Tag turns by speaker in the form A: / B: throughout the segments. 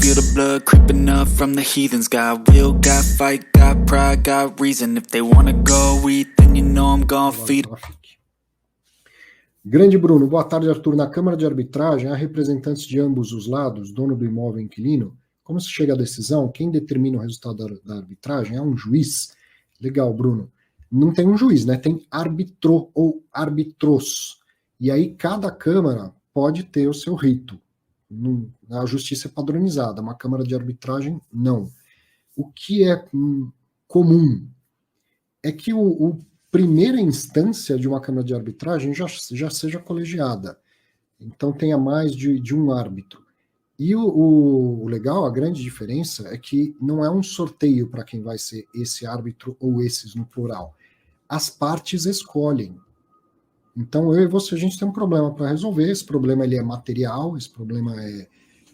A: feel the blood creeping up from the heathens. Got will, got fight, got pride, got reason. If they wanna go eat, then you know I'm gonna feed.
B: Grande Bruno, boa tarde, Arthur. Na Câmara de Arbitragem, há representantes de ambos os lados, dono do imóvel e inquilino. Como se chega à decisão? Quem determina o resultado da arbitragem? É um juiz? Legal, Bruno. Não tem um juiz, né? Tem árbitro ou árbitros. E aí cada Câmara pode ter o seu rito. A justiça é padronizada, uma Câmara de Arbitragem, não. O que é comum é que a primeira instância de uma Câmara de Arbitragem já seja colegiada. Então tenha mais de um árbitro. E o legal, a grande diferença é que não é um sorteio para quem vai ser esse árbitro ou esses no plural. As partes escolhem. Então eu e você, a gente tem um problema para resolver. Esse problema ele é material, esse problema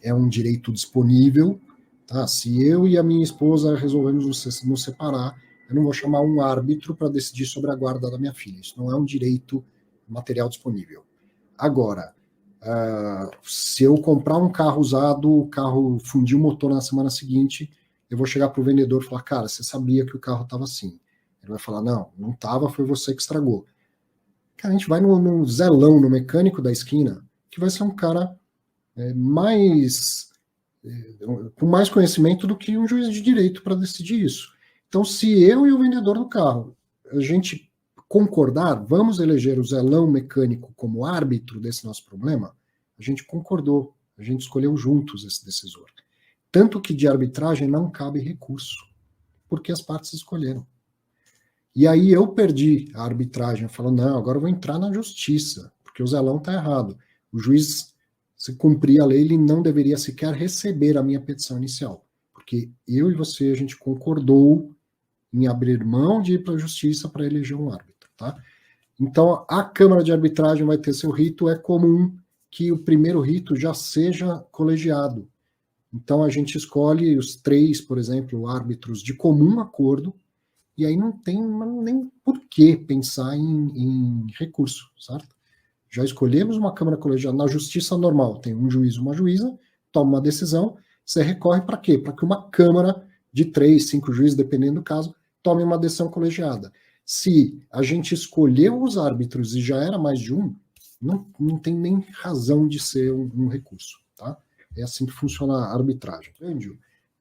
B: é um direito disponível. Tá? Se eu e a minha esposa resolvemos nos separar, eu não vou chamar um árbitro para decidir sobre a guarda da minha filha. Isso não é um direito material disponível. Agora, se eu comprar um carro usado, o carro fundiu o motor na semana seguinte, eu vou chegar para o vendedor e falar, cara, você sabia que o carro estava assim? Ele vai falar, não estava, foi você que estragou. Cara, a gente vai no zelão, no mecânico da esquina, que vai ser um cara com mais conhecimento do que um juiz de direito para decidir isso. Então, se eu e o vendedor do carro, a gente concordar, vamos eleger o zelão mecânico como árbitro desse nosso problema, a gente concordou, a gente escolheu juntos esse decisor. Tanto que de arbitragem não cabe recurso, porque as partes escolheram. E aí eu perdi a arbitragem, eu falo, não, agora eu vou entrar na justiça, porque o zelão está errado. O juiz, se cumprir a lei, ele não deveria sequer receber a minha petição inicial, porque eu e você, a gente concordou em abrir mão de ir para a justiça para eleger um árbitro, tá? Então, a Câmara de Arbitragem vai ter seu rito, é comum que o primeiro rito já seja colegiado. Então, a gente escolhe os 3, por exemplo, árbitros de comum acordo, e aí não tem nem por que pensar em recurso, certo? Já escolhemos uma Câmara colegiada. Na justiça normal, tem um juiz, uma juíza, toma uma decisão, você recorre para quê? Para que uma Câmara de 3, 5 juízes, dependendo do caso, tome uma decisão colegiada. Se a gente escolheu os árbitros e já era mais de um, não tem nem razão de ser um recurso, tá? É assim que funciona a arbitragem.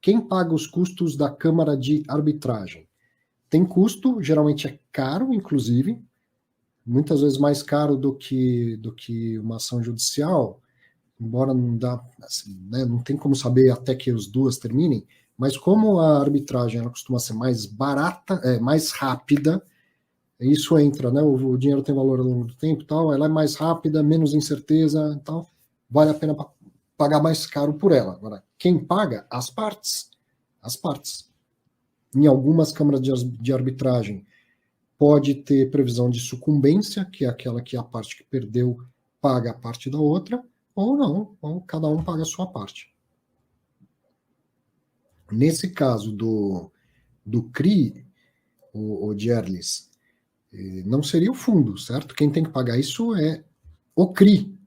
B: Quem paga os custos da Câmara de Arbitragem? Tem custo, geralmente é caro, inclusive, muitas vezes mais caro do que uma ação judicial, embora não dá, assim, né, não tem como saber até que as duas terminem, mas como a arbitragem ela costuma ser mais barata, mais rápida, isso entra, né? O dinheiro tem valor ao longo do tempo, tal, ela é mais rápida, menos incerteza, tal, vale a pena pagar mais caro por ela. Agora, quem paga? As partes. As partes. Em algumas câmaras de arbitragem pode ter previsão de sucumbência, que é aquela que a parte que perdeu paga a parte da outra, ou não, ou cada um paga a sua parte. Nesse caso do CRI, o Gerlis, não seria o fundo, certo? Quem tem que pagar isso é o CRI.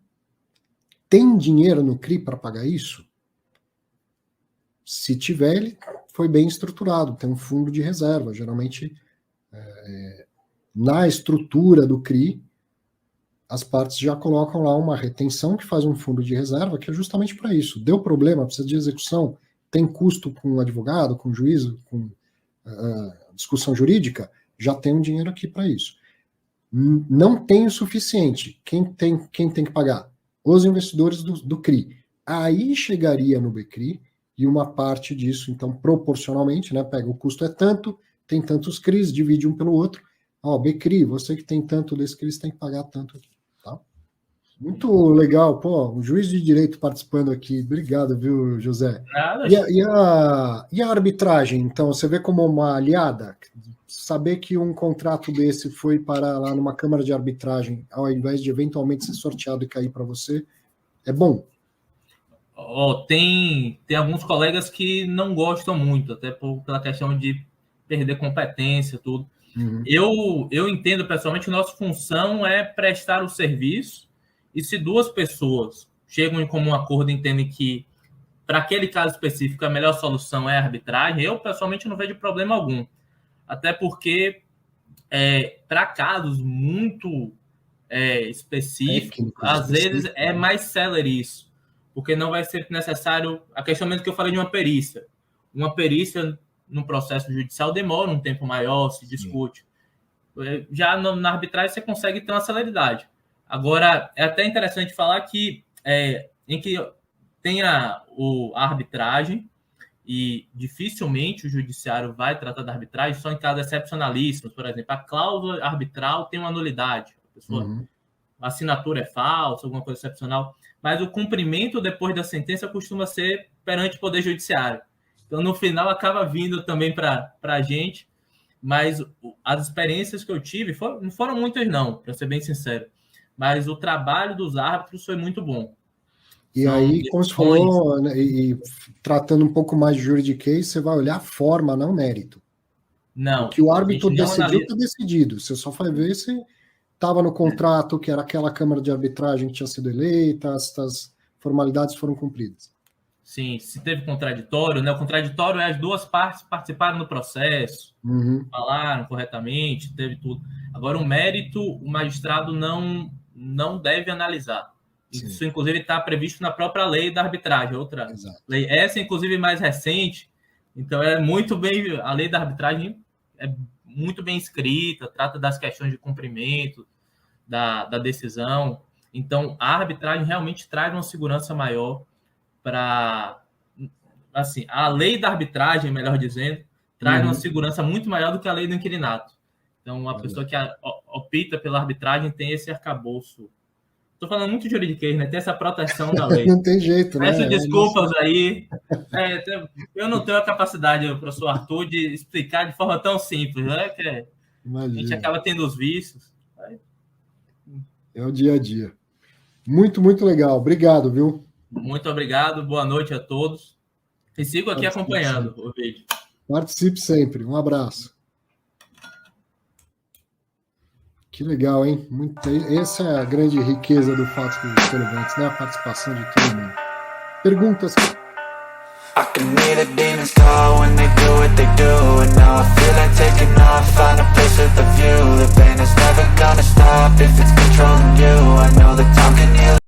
B: Tem dinheiro no CRI para pagar isso? Se tiver, ele foi bem estruturado, tem um fundo de reserva. Geralmente, na estrutura do CRI, as partes já colocam lá uma retenção que faz um fundo de reserva, que é justamente para isso. Deu problema, precisa de execução, tem custo com advogado, com juízo, com discussão jurídica, já tem um dinheiro aqui para isso. Não tem o suficiente. Quem tem que pagar? Os investidores do CRI. Aí chegaria no BCRI e uma parte disso, então, proporcionalmente, né, pega o custo é tanto, tem tantos CRIs, divide um pelo outro. BCRI, você que tem tanto desse CRI, você tem que pagar tanto aqui. Tá? Muito legal, pô, um juiz de direito participando aqui. Obrigado, viu, José?
C: Nada.
B: E a arbitragem, então, você vê como uma aliada? Saber que um contrato desse foi parar lá numa câmara de arbitragem, ao invés de eventualmente ser sorteado e cair para você, é bom?
C: Tem alguns colegas que não gostam muito, até pela questão de perder competência, tudo. Uhum. Eu entendo, pessoalmente, que nossa função é prestar o serviço, e se duas pessoas chegam em comum acordo e entendem que para aquele caso específico a melhor solução é a arbitragem, eu pessoalmente não vejo problema algum. Até porque para casos muito específicos, às vezes é mais célere isso, porque não vai ser necessário a questão mesmo que eu falei de uma perícia. Uma perícia no processo judicial demora um tempo maior, se discute. Já na arbitragem você consegue ter uma celeridade. Agora, é até interessante falar que em que tem a arbitragem, e dificilmente o judiciário vai tratar da arbitragem só em casos excepcionalíssimos. Por exemplo, a cláusula arbitral tem uma nulidade. A pessoa, a assinatura é falsa, alguma coisa excepcional. Mas o cumprimento depois da sentença costuma ser perante o Poder Judiciário. Então, no final, acaba vindo também para a gente. Mas as experiências que eu tive não foram muitas, não, para ser bem sincero. Mas o trabalho dos árbitros foi muito bom.
B: E aí, como você falou, né, e tratando um pouco mais de juridiquês, você vai olhar a forma, não o mérito.
C: Não.
B: O que o árbitro decidiu, está decidido. Você só vai ver se estava no contrato, que era aquela Câmara de Arbitragem que tinha sido eleita, as formalidades foram cumpridas.
C: Sim, se teve contraditório, né? O contraditório é as duas partes participaram do processo, falaram corretamente, teve tudo. Agora, o mérito, o magistrado não deve analisar. Sim. Isso, inclusive, está previsto na própria lei da arbitragem, outra lei. Essa, inclusive, mais recente. Então, a lei da arbitragem é muito bem escrita, trata das questões de cumprimento da decisão. Então, a arbitragem realmente traz uma segurança maior para... Assim, a lei da arbitragem, melhor dizendo, traz uma segurança muito maior do que a lei do inquilinato. Então, uma pessoa que opta pela arbitragem tem esse arcabouço. Estou falando muito de juridiquês, né? Tem essa proteção da lei.
B: Não tem jeito, né?
C: Peço desculpas aí. Eu não tenho a capacidade, professor Arthur, de explicar de forma tão simples, né? Que a gente acaba tendo os vícios.
B: É o dia a dia. Muito, muito legal. Obrigado, viu?
C: Muito obrigado. Boa noite a todos. E sigo aqui acompanhando o vídeo.
B: Participe sempre. Um abraço. Que legal, hein? Essa é a grande riqueza do Fatos Relevantes, né? A participação de todo mundo. Perguntas.
A: I can hear the demons call when they do what they do. And now I feel like taking off, find a place with a view. The pain is never gonna stop if it's controlling you. I know the time can heal.